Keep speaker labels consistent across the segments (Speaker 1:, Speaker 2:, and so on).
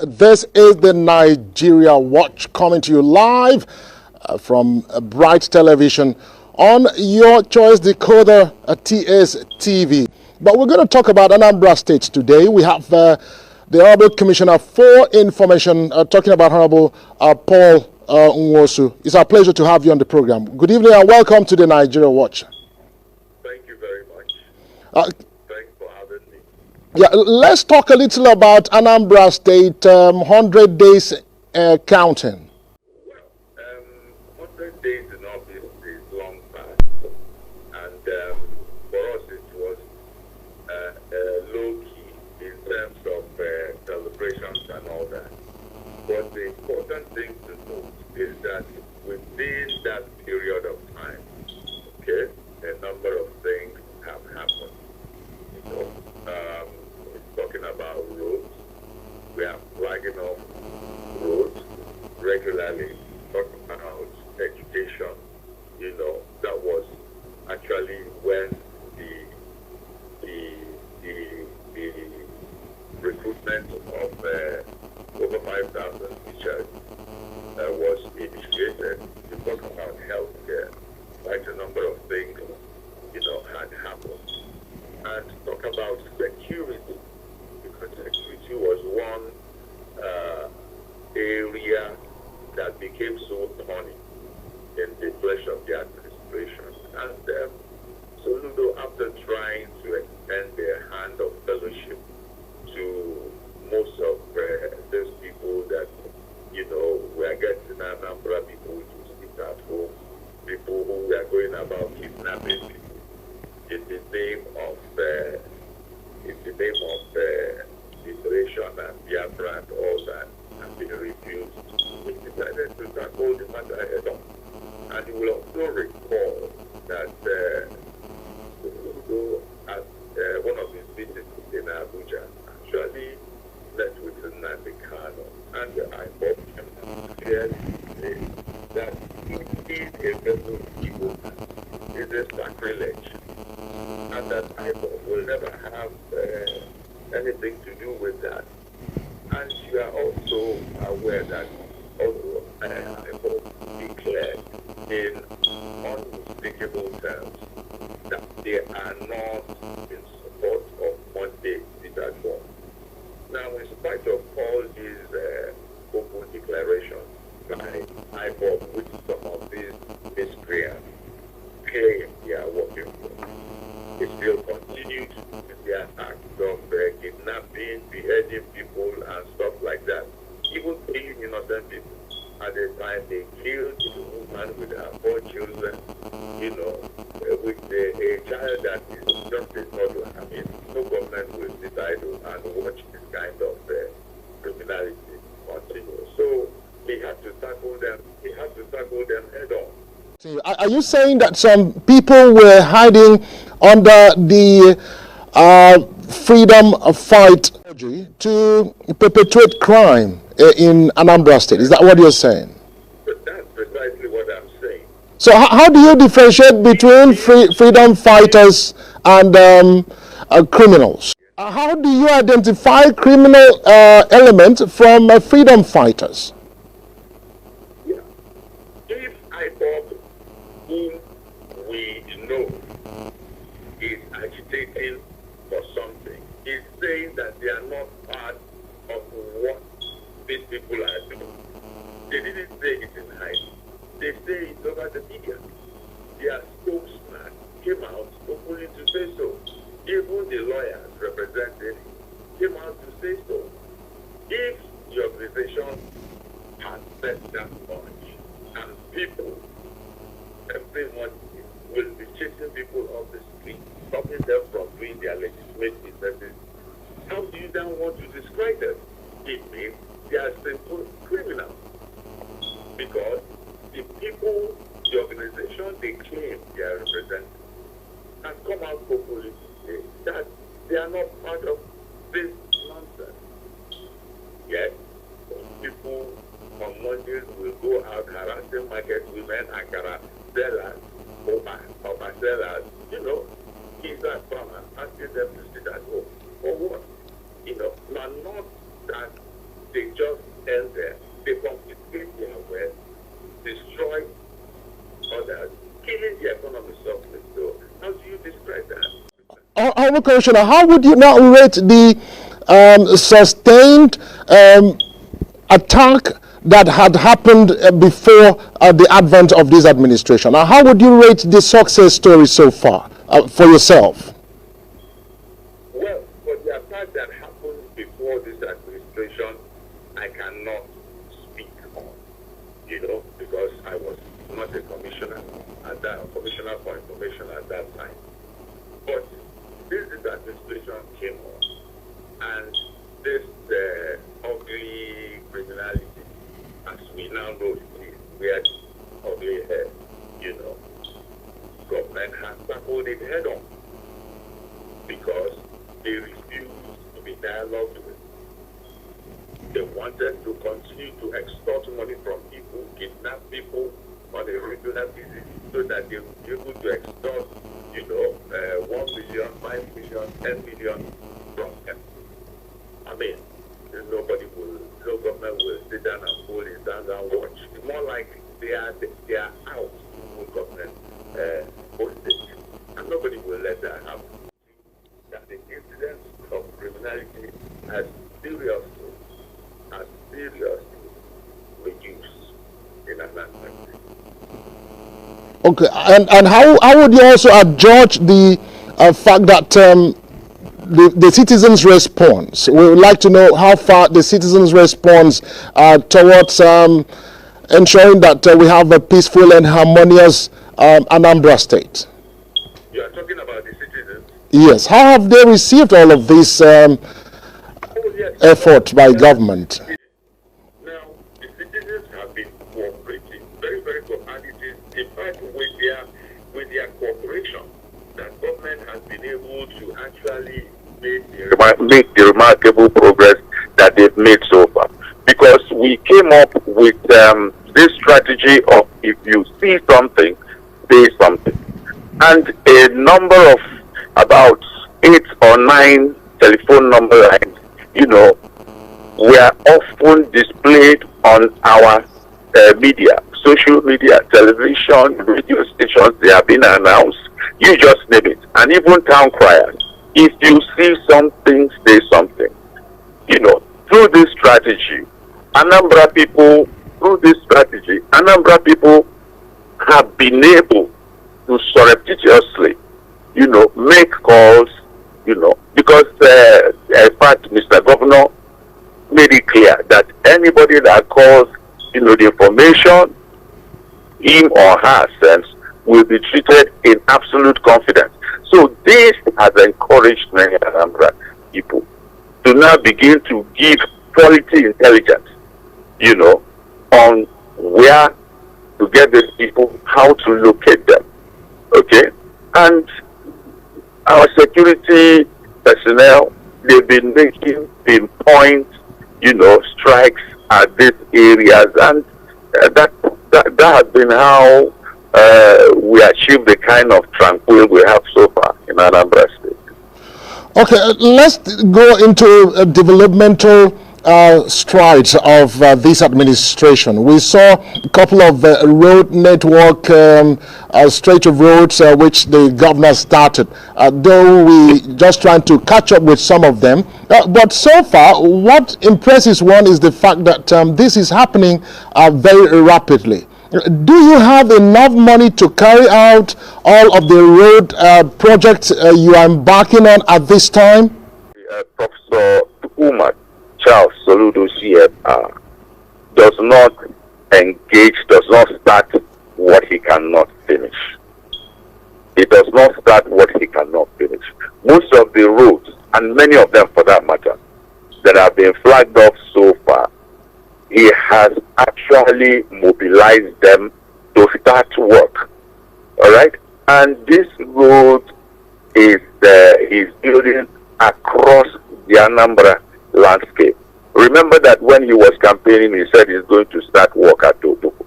Speaker 1: This is the Nigeria Watch coming to you live from Bright Television on your choice decoder, TSTV. But we're going to talk about Anambra State today. We have the Honorable Commissioner for Information talking about Honorable Paul Nwosu. It's our pleasure to have you on the program. Good evening and welcome to the Nigeria Watch.
Speaker 2: Thank you very much. Thanks for having me.
Speaker 1: Yeah, let's talk a little about Anambra State 100 days counting.
Speaker 2: Well, 100 days in office is long past, and for us it was low key in terms of celebrations and all that. But the important thing to note is that within that period of time, okay, a number of things have happened. You know, we're talking about roads. We are flagging off roads regularly. Talking about education. You know, that was actually when the recruitment of over 5,000 teachers was initiated. To talk about healthcare, quite a number of things, you know, had happened. And talk about security, because security was one area that became so thorny in the flesh of the administration. And Soludo, after trying to extend their hand of fellowship to most of those people that, you know, were getting Anambra people to sit at home, people who were going about kidnapping people in the name of liberation and Biafra and all that, have been refused. We decided to tackle the matter head on. And you will also recall that Soludo, at one of his visits in Abuja, actually met with Nnamdi Kanu, and I bought him clearly say that it is a vessel of evil, it is a sacrilege, and that I will never have anything to do with that. And you are also aware that although I declared in unmistakable terms that they are not in support of Monday sit at home. Now, in spite of all these open declarations by IPOB, which some of these miscreants claim they are working for, they still continued with their acts of kidnapping, beheading people, and stuff like that, even killing innocent people. At the time they killed the woman with her 4 children, you know, with a child that is just a toddler. I mean, no government will sit idle and watch this kind of criminality continue. So we have to tackle them. We have to tackle them head on.
Speaker 1: Are you saying that some people were hiding under the freedom fight to perpetrate crime in Anambra State? Is that what you're saying?
Speaker 2: But that's precisely what I'm saying.
Speaker 1: So how do you differentiate between freedom fighters and criminals? How do you identify criminal elements from freedom fighters?
Speaker 2: Yeah. If IPOB, whom we know is agitating for something, is saying that they are not part of what these people are doing. They didn't say it in hiding. They say it over the media. Their spokesman came out openly to say so. Even the lawyers representing came out to say so. If the organization has said that much, and people every month will be chasing people off the street, stopping them from doing their legitimate businesses, how do you then want to describe them? It means they are simple criminals. Because the people, the organization they claim they are representing, has come out openly to say that they are not part of this nonsense. Yes, people on Mondays will go out harassing market women, akara sellers, Oba sellers, you know, kids and farmers, asking them to sit at home. For what? You know, not that they just end there. They confiscate their wealth, destroy others, killing the economy softly. So how do you describe that?
Speaker 1: Honorable Commissioner, how would you now rate the sustained attack that had happened before the advent of this administration? Now, how would you rate the success story so far for yourself?
Speaker 2: Well, for the attack that happened before this administration, I cannot speak on, because I was not a commissioner commissioner for information at that time. But this administration came on, and this ugly criminality, as we now know it is, where ugly head, government has tackled it head on because they refused to be dialogued with. They wanted to continue to extort money from people, kidnap people on a regular basis, so that they would be able to extort, 1 million, 5 million, 10 million from them. I mean, no government will sit down and pull his hands and watch. It's more like they are out with government hostage, and nobody will let that happen. That the incidence of criminality has seriously reduced in Anambra.
Speaker 1: Okay, and how would you also judge the fact that the citizens' response? We would like to know how far the citizens' response towards ensuring that we have a peaceful and harmonious Anambra state.
Speaker 2: You are talking about the citizens?
Speaker 1: Yes. How have they received all of this effort by government?
Speaker 2: Now, the citizens have been cooperating, very, very cooperative. In fact, with their cooperation, that government has been able to actually make the remarkable progress that they've made so far. Because we came up with this strategy of, if you see something, say something. And a number of about 8 or 9 telephone number lines, were often displayed on our media, social media, television, radio stations. They have been announced. You just name it. And even town criers. If you see something, say something. Through this strategy, Anambra people have been able to surreptitiously, make calls, because in fact, Mr. Governor made it clear that anybody that calls, the information him or her sends will be treated in absolute confidence. So this has encouraged many Anambra people to now begin to give quality intelligence, on where to get these people, how to locate them. Okay? And our security personnel, they've been making pinpoint, strikes at these areas, and that has been how we achieve the kind of tranquil we have so far in Anambra State.
Speaker 1: Okay, let's go into developmental strides of this administration. We saw a couple of road network stretch of roads which the governor started, though we just trying to catch up with some of them. But so far, what impresses one is the fact that this is happening very rapidly. Do you have enough money to carry out all of the road projects you are embarking on at this time?
Speaker 2: Prof.Soludo, Prof.Soludo CFR, does not engage, does not start what he cannot finish. It does not start what he cannot finish. Most of the roads, and many of them for that matter, that have been flagged off so far, he has actually mobilized them to start work. All right? And this road is building across the Anambra landscape. Remember that when he was campaigning, he said he's going to start work at Oboko.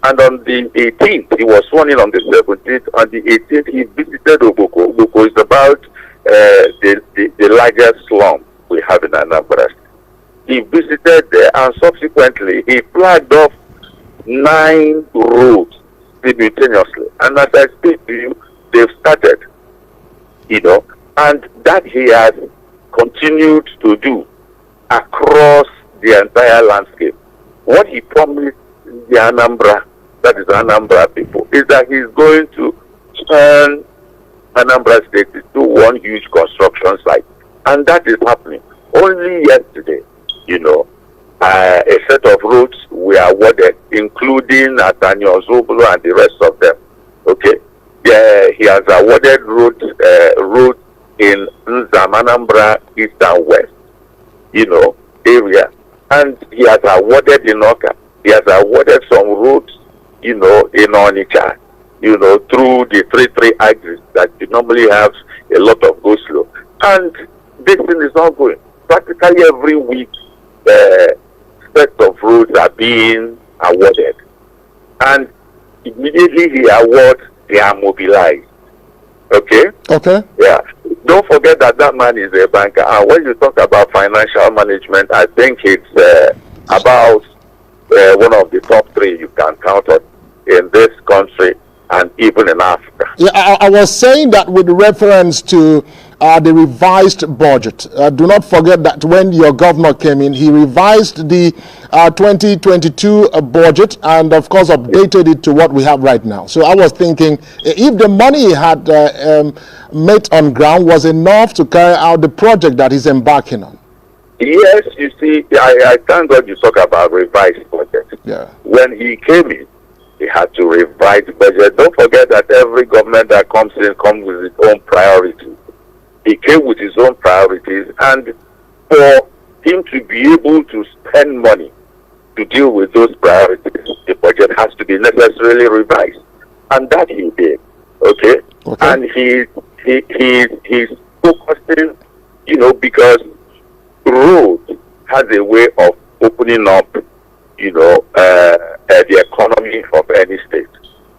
Speaker 2: And on the 18th, he was sworn in on the 17th. On the 18th, he visited Oboko. Oboko is about the largest slum we have in Anambra. he visited there, and subsequently he flagged off 9 roads simultaneously. And as I speak to you, they've started, and that he has continued to do across the entire landscape. What he promised the Anambra, that is Anambra people, is that he's going to turn Anambra State into one huge construction site. And that is happening. Only yesterday, a set of roads were awarded, including Nwosu and the rest of them. Okay? Yeah, he has awarded roads in Anambra, East and West, area. And he has awarded in Oka. He has awarded some roads, in Onitsha, through the 3-3 axis that you normally have a lot of go slow. And this thing is ongoing. Practically every week, sets of roads are being awarded. And immediately he awards, they are mobilized. Okay?
Speaker 1: Okay.
Speaker 2: Yeah. Don't forget that man is a banker. And when you talk about financial management, I think it's about one of the top 3 you can count on in this country and even in Africa.
Speaker 1: Yeah, I was saying that with reference to the revised budget. Do not forget that when your governor came in, he revised the 2022 budget and, of course, updated it to what we have right now. So I was thinking if the money he had made on ground was enough to carry out the project that he's embarking on.
Speaker 2: Yes, you see, I thank God you talk about revised budget.
Speaker 1: Yeah.
Speaker 2: When he came in, he had to revise the budget. Don't forget that every government that comes in comes with its own priorities. He came with his own priorities, and for him to be able to spend money to deal with those priorities, the budget has to be necessarily revised, and that he did. Okay. And he's focusing, because road has a way of opening up, the economy of any state.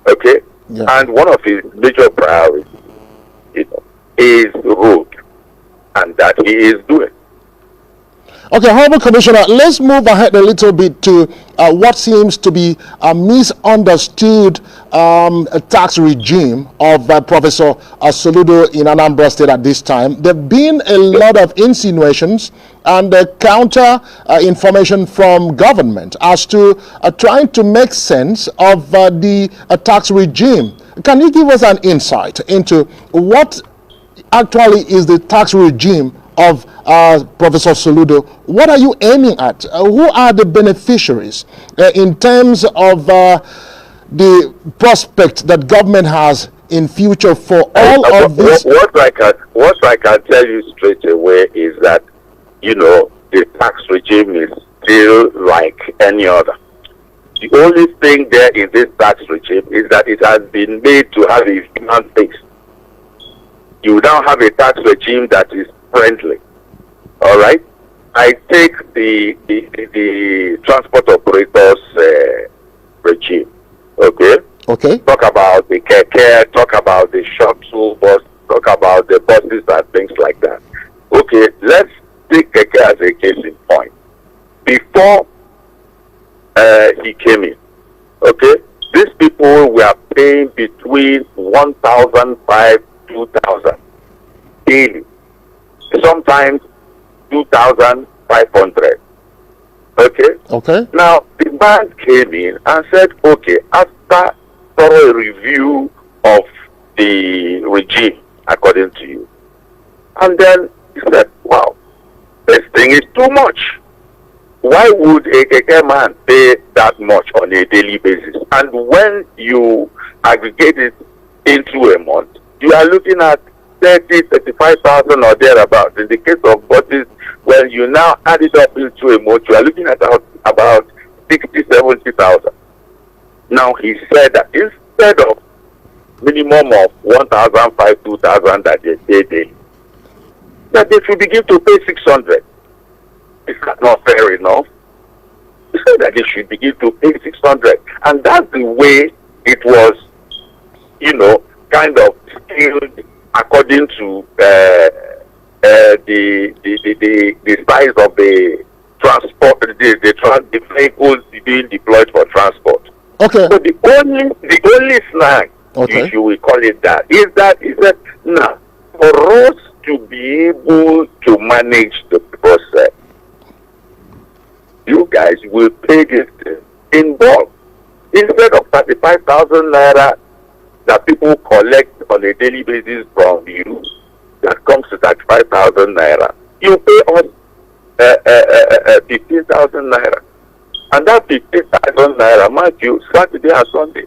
Speaker 2: Okay.
Speaker 1: Yeah.
Speaker 2: And one of his major priorities, is road, and that he is doing.
Speaker 1: Okay, Honorable Commissioner, let's move ahead a little bit to what seems to be a misunderstood tax regime of Professor Soludo in Anambra State at this time. There have been a lot of insinuations and counter information from government as to trying to make sense of the tax regime. Can you give us an insight into what actually is the tax regime of Professor Soludo? What are you aiming at? Who are the beneficiaries in terms of the prospect that government has in future for all of this?
Speaker 2: What I can tell you straight away is that, the tax regime is still like any other. The only thing there in this tax regime is that it has been made to have a human face. You now have a tax regime that is friendly. All right? I take the transport operators regime. Okay?
Speaker 1: Okay.
Speaker 2: Talk about the keke, talk about the shuttle bus, talk about the buses and things like that. Okay, let's take keke as a case in point. Before he came in, okay, these people were paying between 1,500 2,000 daily, sometimes 2,500. Okay. Now the bank came in and said, okay, after thorough review of the regime, according to you, and then he said, wow, this thing is too much. Why would a keke man pay that much on a daily basis? And when you aggregate it into a month, you are looking at 35,000 or thereabouts. In the case of buses, when you now add it up into a month, you are looking at about 70,000. Now he said that instead of minimum of 1,500, 2,000 that they pay daily, that they should begin to pay 600. Is that not fair enough? He said that they should begin to pay 600, and that's the way it was, kind of scaled according to the size of the transport, the vehicles being deployed for transport.
Speaker 1: Okay.
Speaker 2: So the only snag,
Speaker 1: Okay.
Speaker 2: if you will call it that, is that now for us to be able to manage the process, you guys will pay this in bulk. Instead of 35,000 naira that people collect on a daily basis from you, that comes to 35,000 naira, you pay us 15,000 naira. And that 15,000 naira, mind you, Saturday and Sunday.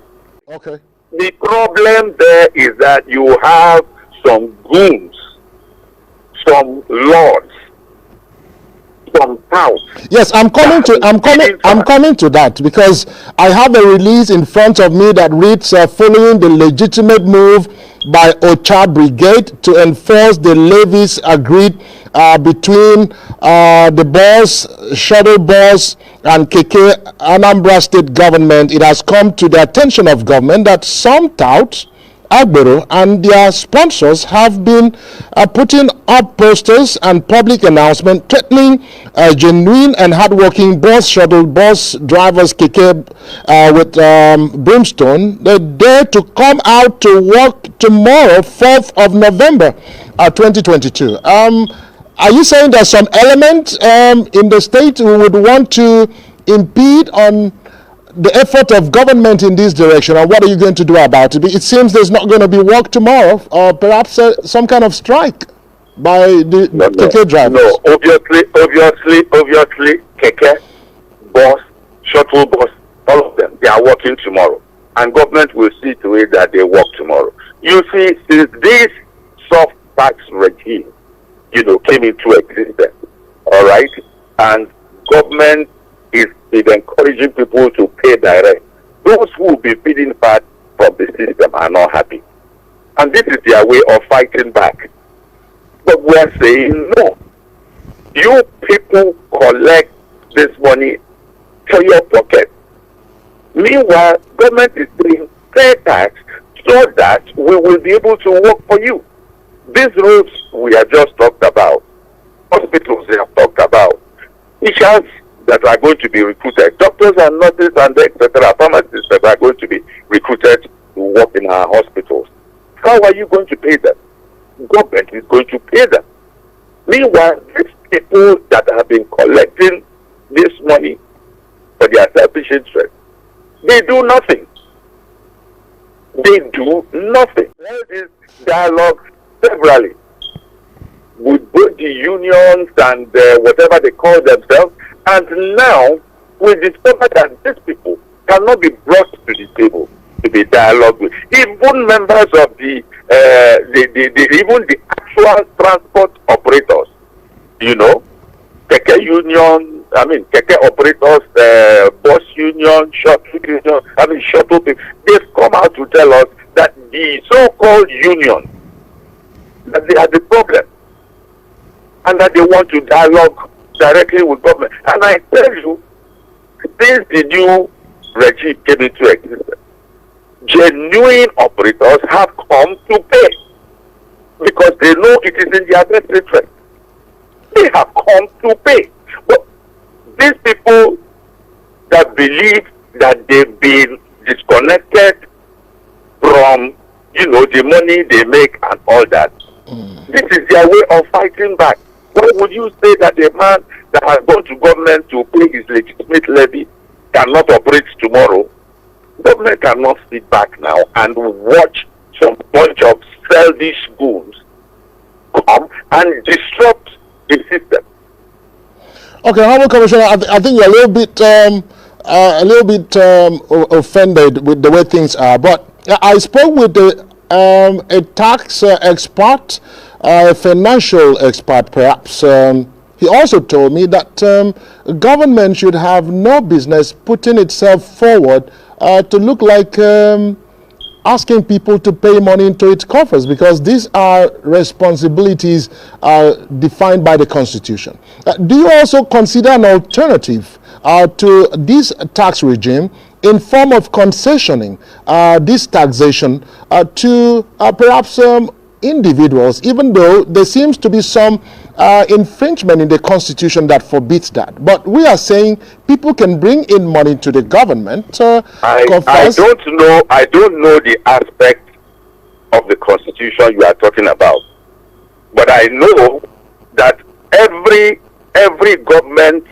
Speaker 1: Okay.
Speaker 2: The problem there is that you have some goons, some lords, some touts.
Speaker 1: Yes, I'm coming to that, because I have a release in front of me that reads, following the legitimate move by Ocha Brigade to enforce the levies agreed between the boss, shuttle boss, and KK Anambra state government, it has come to the attention of government that some touts, Agbero, and their sponsors have been putting up posters and public announcements threatening genuine and hardworking bus, shuttle bus drivers, KK, with brimstone. They dare to come out to work tomorrow, 4th of November, 2022. Are you saying there's some element in the state who would want to impede on the effort of government in this direction, and what are you going to do about it? It seems there's not going to be work tomorrow, or perhaps some kind of strike by the KK drivers.
Speaker 2: No, obviously, KK, bus, shuttle bus, all of them, they are working tomorrow. And government will see to it that they work tomorrow. You see, since this soft tax regime, came into existence, all right, and government is encouraging people to pay direct. Those who will be feeding fat from the system are not happy. And this is their way of fighting back. But we are saying, no. You people collect this money for your pocket. Meanwhile, government is doing fair tax so that we will be able to work for you. These roads we have just talked about, hospitals we have talked about, teachers that are going to be recruited, doctors and nurses and etc., pharmacists that are going to be recruited to work in our hospitals. How are you going to pay them? Government is going to pay them. Meanwhile, these people that have been collecting this money for their selfish interest, they do nothing. They do nothing. There is dialogue severally with both the unions and whatever they call themselves, and now we discover that these people cannot be brought to the table to be dialogued with. Even members of even the actual transport operators, KK union, KK operators, bus union, shuttle people, they've come out to tell us that the so-called union, that they are the problem, and that they want to dialogue directly with government. And I tell you, since the new regime came into existence, genuine operators have come to pay because they know it is in their best interest. They have come to pay. But these people that believe that they've been disconnected from, the money they make and all that, this is their way of fighting back. Why would you say that a man that has gone to government to pay his legitimate levy cannot operate tomorrow? Government cannot sit back now and watch some bunch of selfish goons come and disrupt the system.
Speaker 1: Okay, Honorable Commissioner, I think you're a little bit offended with the way things are. But I spoke with a tax expert, a financial expert, perhaps. He also told me that government should have no business putting itself forward to look like asking people to pay money into its coffers, because these are responsibilities defined by the Constitution. Do you also consider an alternative to this tax regime in form of concessioning this taxation to perhaps individuals, even though there seems to be some infringement in the Constitution that forbids that. But we are saying people can bring in money to the government.
Speaker 2: I don't know the aspect of the Constitution you are talking about, but I know that every government,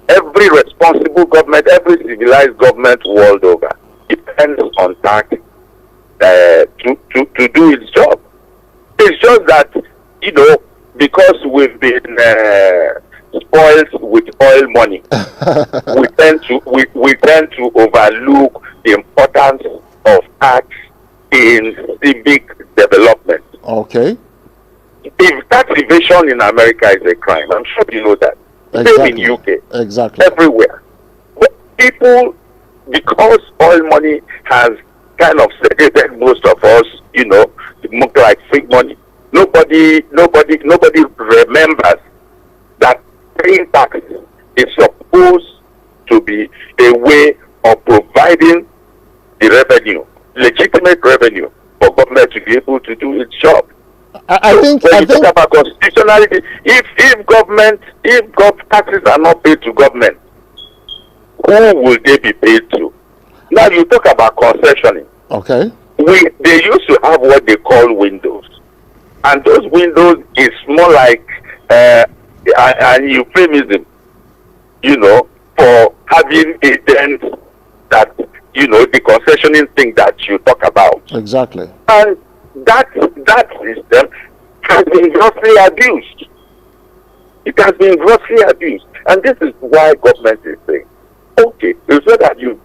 Speaker 2: every responsible government, every civilized government world over depends on tax to do its job. It's just that, you know, because we've been spoiled with oil money, we tend to overlook the importance of tax in civic development.
Speaker 1: Okay.
Speaker 2: If tax evasion in America is a crime, I'm sure you know that.
Speaker 1: Exactly.
Speaker 2: Same in UK.
Speaker 1: Exactly.
Speaker 2: Everywhere. But people, because oil money has kind of segregated most of us, you know, look like fake money. Nobody remembers that paying taxes is supposed to be a way of providing the revenue, legitimate revenue, for government to be able to do its job.
Speaker 1: I think
Speaker 2: talk about constitutionality, if taxes are not paid to government, who will they be paid to? Now you talk about concessioning.
Speaker 1: Okay.
Speaker 2: They used to have what they call windows, and those windows is more like an euphemism, you know, for having a dent that, you know, the concessioning thing that you talk about.
Speaker 1: Exactly.
Speaker 2: And that system has been grossly abused. It has been grossly abused, and this is why government is saying, okay, it's not that you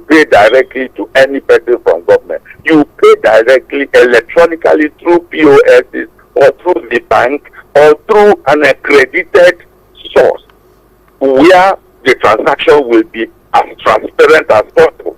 Speaker 2: pay directly to any person from government. You pay directly electronically through POSs or through the bank or through an accredited source where the transaction will be as transparent as possible.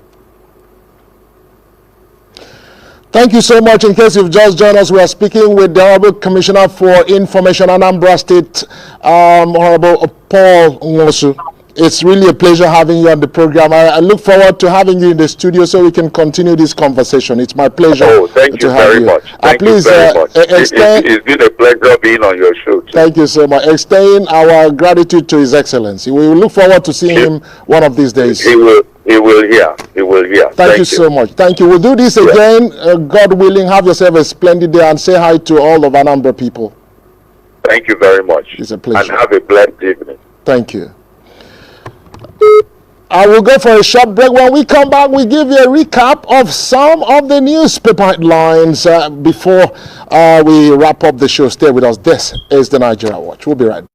Speaker 1: Thank you so much. In case you've just joined us, we are speaking with the Honorable Commissioner for Information, Anambra State, Honorable Paul Nwosu. It's really a pleasure having you on the program. I look forward to having you in the studio so we can continue this conversation. It's my pleasure.
Speaker 2: Oh, thank you very much. Thank you very much. It's been a pleasure being on your show too.
Speaker 1: Thank you so much. Extend our gratitude to His Excellency. We will look forward to seeing him one of these days.
Speaker 2: He will hear.
Speaker 1: Thank you so much. Thank you. We'll do this again. God willing, have yourself a splendid day and say hi to all of Anambra people.
Speaker 2: Thank you very much.
Speaker 1: It's a pleasure.
Speaker 2: And have a blessed evening.
Speaker 1: Thank you. I will go for a short break. When we come back, we give you a recap of some of the newspaper headlines before we wrap up the show. Stay with us. This is the Nigeria Watch. We'll be right back.